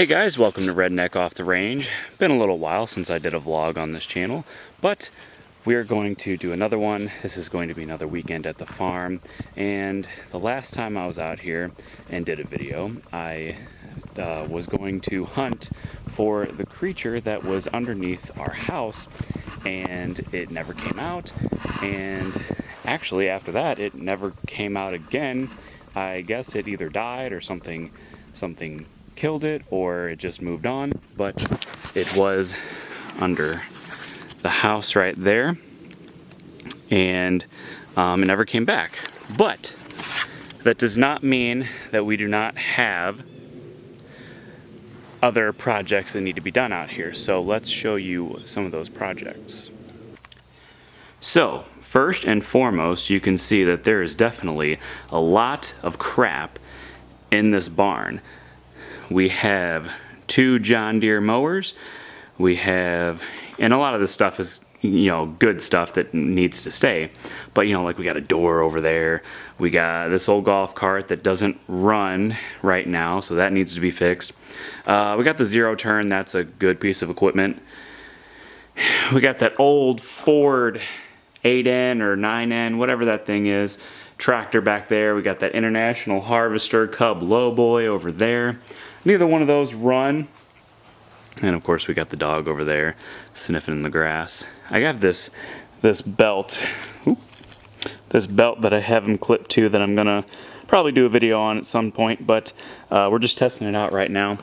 Hey guys, welcome to Redneck Off the Range. Been a little while since I did a vlog on this channel, but we are going to do another one. This is going to be another weekend at the farm, and the last time I was out here and did a video, I was going to hunt for the creature that was underneath our house, and it never came out, and actually after that it never came out again. I guess it either died or something killed it, or it just moved on, but it was under the house right there, and it never came back. But that does not mean that we do not have other projects that need to be done out here. So let's show you some of those projects. So first and foremost, you can see that there is definitely a lot of crap in this barn. We have 2 John Deere mowers. We have, and a lot of this stuff is, good stuff that needs to stay. But, like we got a door over there. We got this old golf cart that doesn't run right now, so that needs to be fixed. We got the zero turn. That's a good piece of equipment. We got that old Ford 8N or 9N, whatever that thing is, tractor back there. We got that International Harvester Cub Lowboy over there. Neither one of those run. And of course we got the dog over there sniffing in the grass. I got this belt. This belt that I have him clipped to that I'm gonna probably do a video on at some point, but we're just testing it out right now.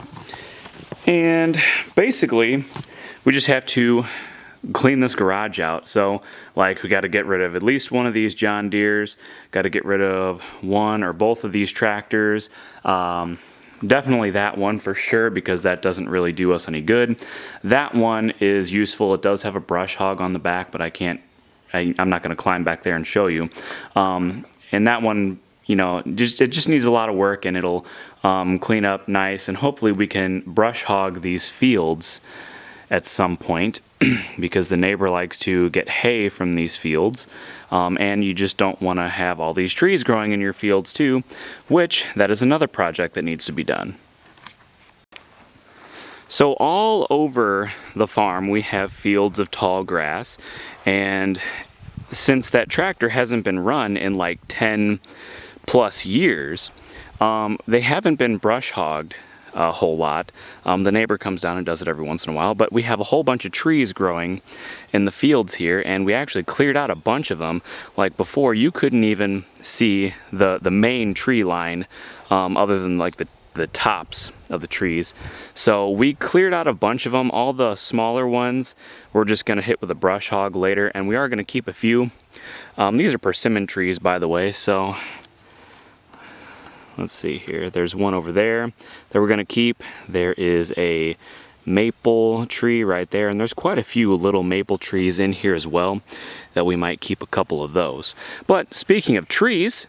And basically we just have to clean this garage out. So like we got to get rid of at least one of these John Deeres, got to get rid of one or both of these tractors. Definitely that one for sure, because that doesn't really do us any good. That one is useful. It does have a brush hog on the back, but I'm not going to climb back there and show you. And that one, it just needs a lot of work, and it'll clean up nice, and hopefully we can brush hog these fields at some point because the neighbor likes to get hay from these fields. And you just don't want to have all these trees growing in your fields too, which that is another project that needs to be done. So all over the farm we have fields of tall grass, and since that tractor hasn't been run in like 10 plus years, they haven't been brush hogged a whole lot. The neighbor comes down and does it every once in a while, but we have a whole bunch of trees growing in the fields here, and we actually cleared out a bunch of them. Like before, you couldn't even see the main tree line other than like the tops of the trees. So we cleared out a bunch of them. All the smaller ones we're just going to hit with a brush hog later, and we are going to keep a few. These are persimmon trees, by the way, so let's see here. There's one over there that we're going to keep. There is a maple tree right there, and there's quite a few little maple trees in here as well that we might keep a couple of those. But speaking of trees,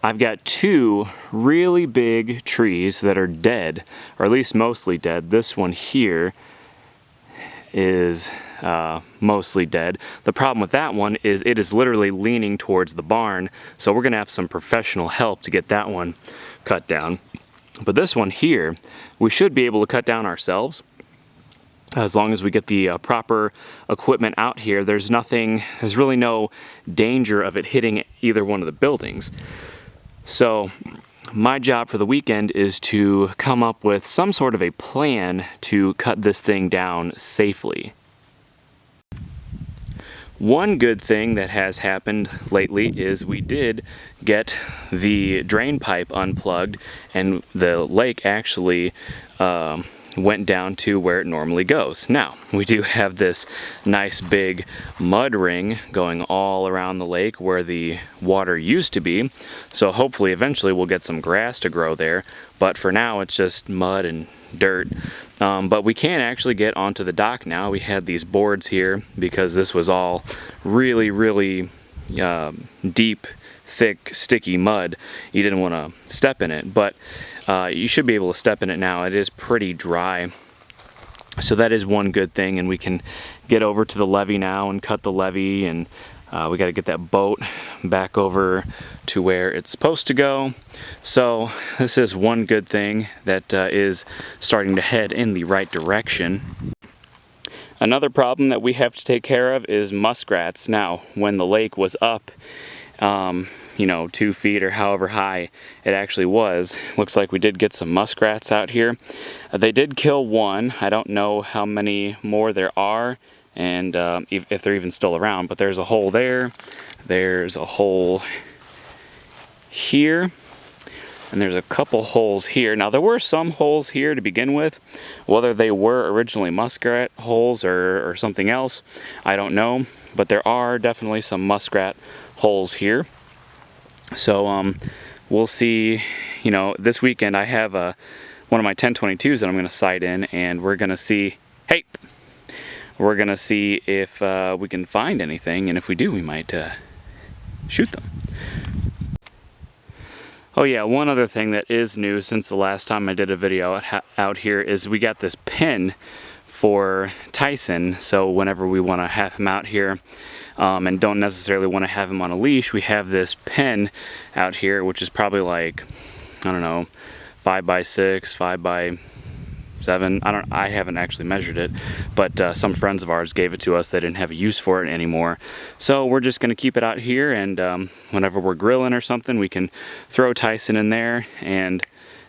I've got 2 really big trees that are dead, or at least mostly dead. This one here is mostly dead. The problem with that one is it is literally leaning towards the barn, so we're gonna have some professional help to get that one cut down. But this one here, we should be able to cut down ourselves as long as we get the proper equipment out here. There's really no danger of it hitting either one of the buildings. So my job for the weekend is to come up with some sort of a plan to cut this thing down safely. One good thing that has happened lately is we did get the drain pipe unplugged, and the lake actually went down to where it normally goes. Now, we do have this nice big mud ring going all around the lake where the water used to be, so hopefully eventually we'll get some grass to grow there, but for now it's just mud and dirt. But we can actually get onto the dock now. We had these boards here because this was all really deep, thick, sticky mud. You didn't want to step in it, but you should be able to step in it now. It is pretty dry, so that is one good thing, and we can get over to the levee now and cut the levee and We got to get that boat back over to where it's supposed to go. So this is one good thing that is starting to head in the right direction. Another problem that we have to take care of is muskrats. Now, when the lake was up, you know, 2 feet or however high it actually was, looks like we did get some muskrats out here. They did kill one. I don't know how many more there are, and if they're even still around, but there's a hole there, there's a hole here, and there's a couple holes here. Now there were some holes here to begin with. Whether they were originally muskrat holes or something else, I don't know, but there are definitely some muskrat holes here. So we'll see. You know, this weekend I have one of my 1022s that I'm going to sight in, and we're going to see, hey, we're going to see if we can find anything, and if we do, we might shoot them. Oh yeah, one other thing that is new since the last time I did a video out here is we got this pin for Tyson. So whenever we want to have him out here and don't necessarily want to have him on a leash, we have this pin out here, which is probably like, I don't know, 5x6, 5x7. I haven't actually measured it, but some friends of ours gave it to us. They didn't have a use for it anymore, so we're just going to keep it out here, and whenever we're grilling or something, we can throw Tyson in there and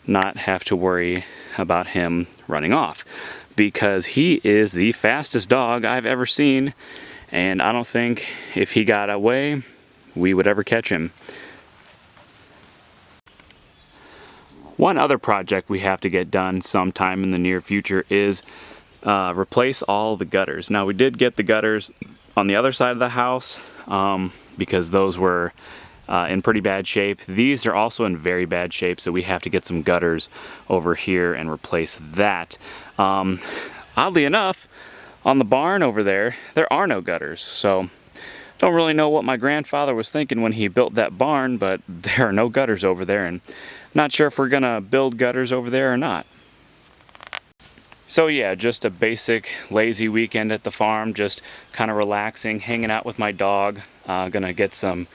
not have to worry about him running off, because he is the fastest dog I've ever seen, and I don't think if he got away we would ever catch him. One other project we have to get done sometime in the near future is replace all the gutters. Now, we did get the gutters on the other side of the house because those were in pretty bad shape. These are also in very bad shape, so we have to get some gutters over here and replace that. Oddly enough, on the barn over there, there are no gutters, so don't really know what my grandfather was thinking when he built that barn, but there are no gutters over there, and not sure if we're gonna build gutters over there or not. So yeah, just a basic lazy weekend at the farm, just kind of relaxing, hanging out with my dog. Gonna get some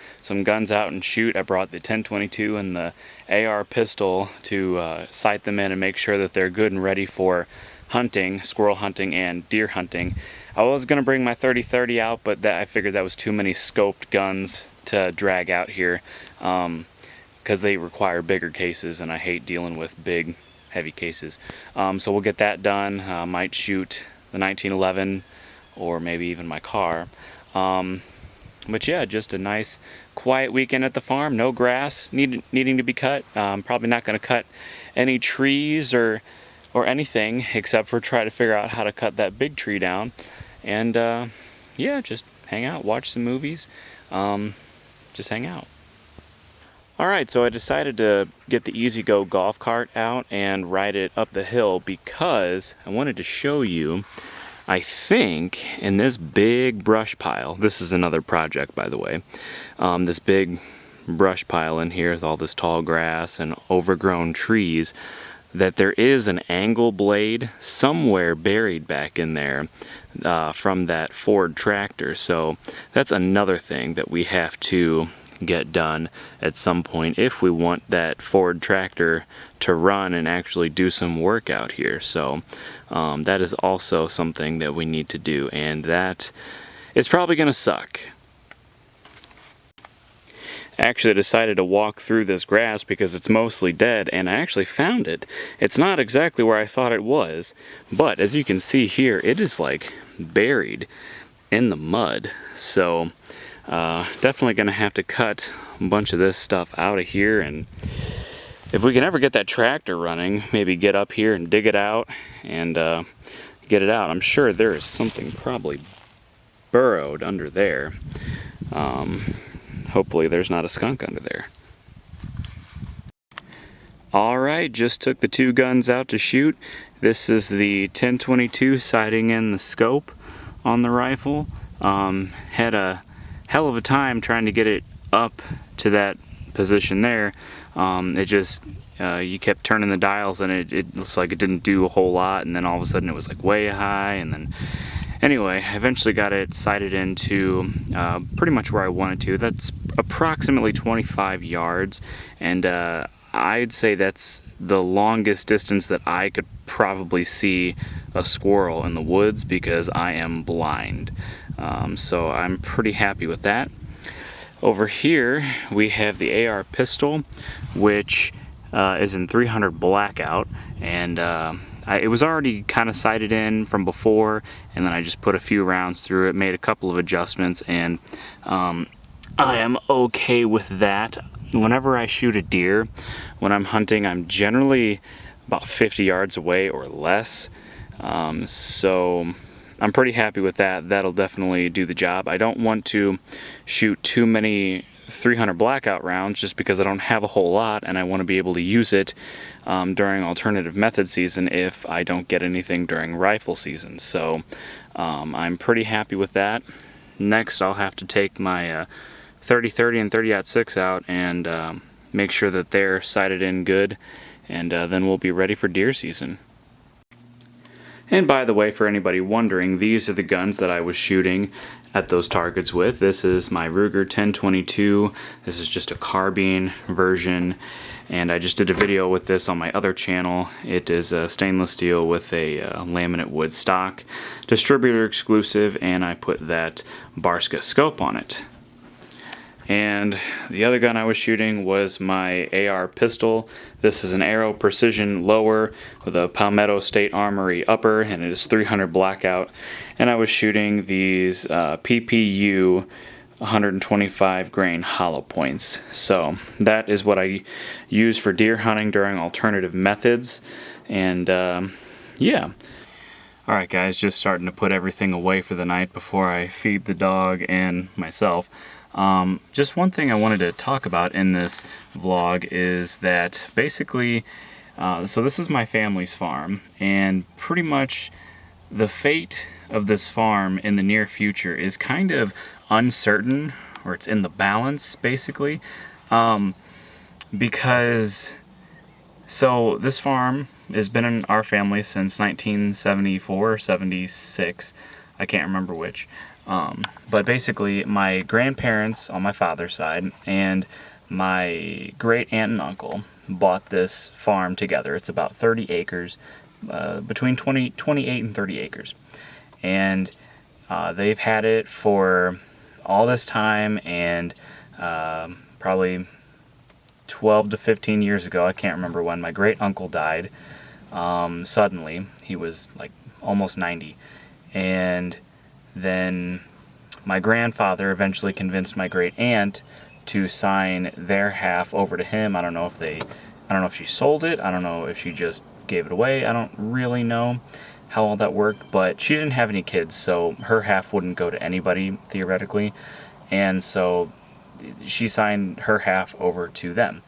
guns out and shoot. I brought the 1022 and the AR pistol to sight them in and make sure that they're good and ready for hunting, squirrel hunting and deer hunting. I was gonna bring my 30-30 out, but I figured that was too many scoped guns to drag out here. Because they require bigger cases, and I hate dealing with big, heavy cases. So we'll get that done. Might shoot the 1911 or maybe even my car. But yeah, just a nice, quiet weekend at the farm. No grass needing to be cut. Probably not going to cut any trees or anything except for try to figure out how to cut that big tree down. And yeah, just hang out, watch some movies, just hang out. Alright, so I decided to get the E-Z-GO golf cart out and ride it up the hill because I wanted to show you, I think, in this big brush pile, this is another project by the way, this big brush pile in here with all this tall grass and overgrown trees, that there is an angle blade somewhere buried back in there from that Ford tractor. So that's another thing that we have to get done at some point if we want that Ford tractor to run and actually do some work out here. So that is also something that we need to do, and that is probably gonna suck. Actually, I decided to walk through this grass because it's mostly dead, and I actually found it. It's not exactly where I thought it was, but as you can see here, it is like buried in the mud. So definitely gonna have to cut a bunch of this stuff out of here, and if we can ever get that tractor running, maybe get up here and dig it out and get it out. I'm sure there is something probably burrowed under there. Hopefully there's not a skunk under there. Alright, just took the 2 guns out to shoot. This is the 1022 sighting in the scope on the rifle. Had a hell of a time trying to get it up to that position there. It just, you kept turning the dials and it looks like it didn't do a whole lot, and then all of a sudden it was like way high, and then Anyway, I eventually got it sighted into pretty much where I wanted to. That's approximately 25 yards, and I'd say that's the longest distance that I could probably see a squirrel in the woods because I am blind. So I'm pretty happy with that. Over here we have the AR pistol, which is in 300 blackout, and it was already kind of sighted in from before, and then I just put a few rounds through it, made a couple of adjustments, and I am okay with that. Whenever I shoot a deer, when I'm hunting, I'm generally about 50 yards away or less, so I'm pretty happy with that. That'll definitely do the job. I don't want to shoot too many 300 blackout rounds just because I don't have a whole lot, and I want to be able to use it during alternative method season if I don't get anything during rifle season. So I'm pretty happy with that. Next, I'll have to take my 30-30 and 30-06 out and make sure that they're sighted in good, and then we'll be ready for deer season. And by the way, for anybody wondering, these are the guns that I was shooting at those targets with. This is my Ruger 1022. This is just a carbine version, and I just did a video with this on my other channel. It is a stainless steel with a laminate wood stock, distributor exclusive, and I put that Barska scope on it. And the other gun I was shooting was my AR pistol. This is an Aero Precision lower with a Palmetto State Armory upper, and it is 300 blackout. And I was shooting these PPU 125 grain hollow points. So that is what I use for deer hunting during alternative methods. And yeah. Alright guys, just starting to put everything away for the night before I feed the dog and myself. Just one thing I wanted to talk about in this vlog is that basically, so this is my family's farm, and pretty much the fate of this farm in the near future is kind of uncertain, or it's in the balance basically, because so this farm has been in our family since 1974 or 76, I can't remember which. But basically, my grandparents on my father's side and my great aunt and uncle bought this farm together. It's about 30 acres, between 28 and 30 acres. And they've had it for all this time, and probably 12 to 15 years ago, I can't remember when, my great uncle died suddenly. He was like almost 90. And then my grandfather eventually convinced my great aunt to sign their half over to him. I don't know if she sold it. I don't know if she just gave it away. I don't really know how all that worked, but she didn't have any kids, so her half wouldn't go to anybody theoretically. And so she signed her half over to them.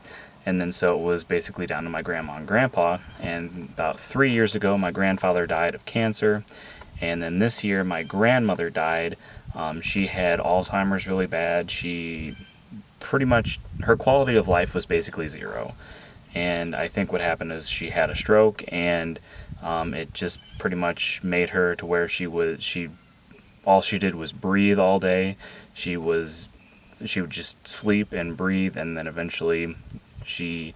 And then so it was basically down to my grandma and grandpa. And about 3 years ago, my grandfather died of cancer. And then this year, my grandmother died. She had Alzheimer's really bad. She pretty much, her quality of life was basically zero. And I think what happened is she had a stroke, and it just pretty much made her to where all she did was breathe all day. She would just sleep and breathe, and then eventually she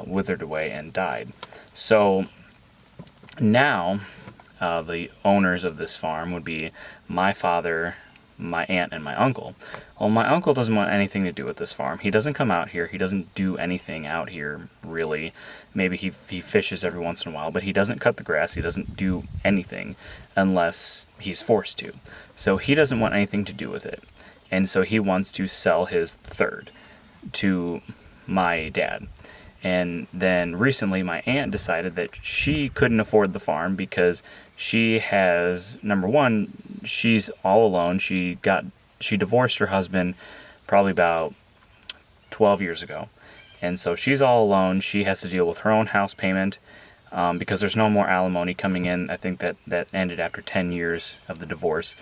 withered away and died. So now, the owners of this farm would be my father, my aunt, and my uncle. Well, my uncle doesn't want anything to do with this farm. He doesn't come out here. He doesn't do anything out here, really. Maybe he fishes every once in a while, but he doesn't cut the grass. He doesn't do anything unless he's forced to. So he doesn't want anything to do with it. And so he wants to sell his third to my dad. And then recently my aunt decided that she couldn't afford the farm because she has, number one, she's all alone. She divorced her husband probably about 12 years ago. And so she's all alone. She has to deal with her own house payment because there's no more alimony coming in. I think that ended after 10 years of the divorce.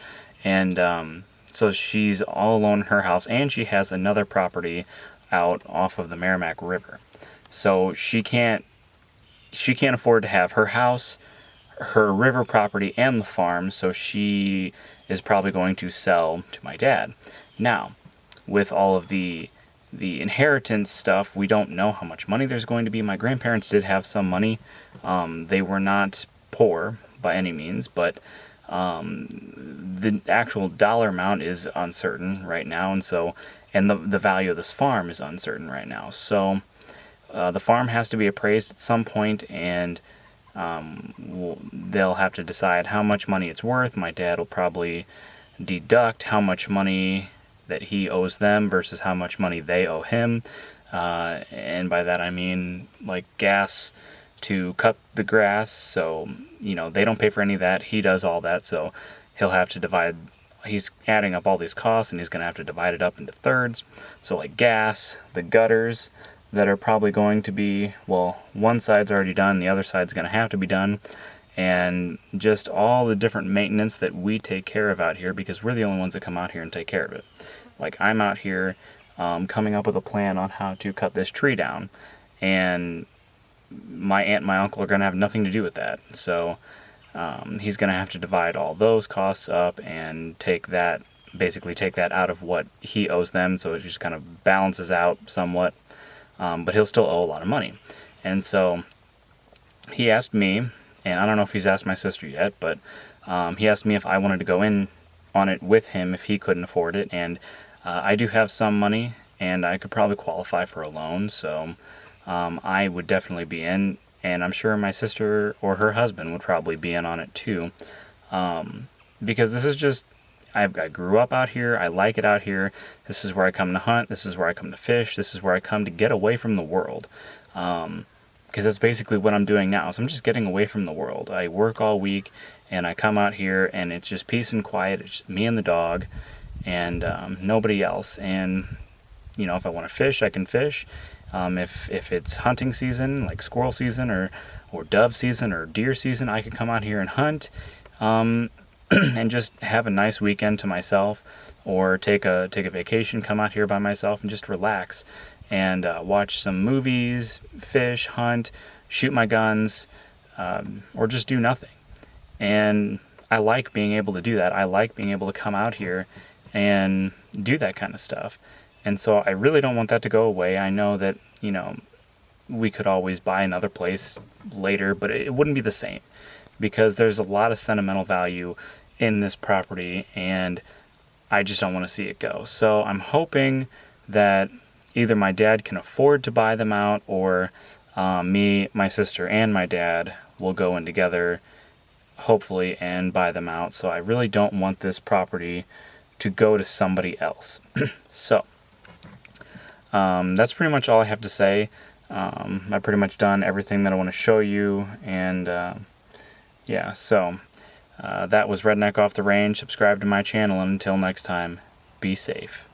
And so she's all alone in her house, and she has another property out off of the Merrimack River. So she can't afford to have her house, her river property and the farm, so she is probably going to sell to my dad. Now, with all of the inheritance stuff, we don't know how much money there's going to be. My grandparents did have some money. They were not poor by any means, but the actual dollar amount is uncertain right now, and the value of this farm is uncertain right now. So the farm has to be appraised at some point, and they'll have to decide how much money it's worth. My dad will probably deduct how much money that he owes them versus how much money they owe him. And by that I mean like gas to cut the grass. So, they don't pay for any of that. He does all that. So he'll have to divide. He's adding up all these costs, and he's going to have to divide it up into thirds. So like gas, the gutters that are probably going to be, well, one side's already done, the other side's going to have to be done. And just all the different maintenance that we take care of out here, because we're the only ones that come out here and take care of it. Like, I'm out here coming up with a plan on how to cut this tree down, and my aunt and my uncle are going to have nothing to do with that. So he's going to have to divide all those costs up and basically take that out of what he owes them, so it just kind of balances out somewhat. But he'll still owe a lot of money. And so he asked me, and I don't know if he's asked my sister yet, but he asked me if I wanted to go in on it with him if he couldn't afford it. And I do have some money, and I could probably qualify for a loan, so I would definitely be in, and I'm sure my sister or her husband would probably be in on it too, because this is just, I grew up out here, I like it out here, this is where I come to hunt, this is where I come to fish, this is where I come to get away from the world, because that's basically what I'm doing now. So I'm just getting away from the world. I work all week, and I come out here, and it's just peace and quiet. It's just me and the dog, and nobody else. And if I want to fish, I can fish. If it's hunting season, like squirrel season or dove season or deer season, I can come out here and hunt, and just have a nice weekend to myself, or take a vacation, come out here by myself and just relax and watch some movies, fish, hunt, shoot my guns, or just do nothing. And I like being able to do that. I like being able to come out here and do that kind of stuff. And so I really don't want that to go away. I know that, we could always buy another place later, but it wouldn't be the same, because there's a lot of sentimental value in this property, and I just don't want to see it go. So I'm hoping that either my dad can afford to buy them out, or me, my sister, and my dad will go in together, hopefully, and buy them out. So I really don't want this property to go to somebody else. So that's pretty much all I have to say. I've pretty much done everything that I want to show you, and yeah, so that was Redneck Off the Range. Subscribe to my channel, and until next time, be safe.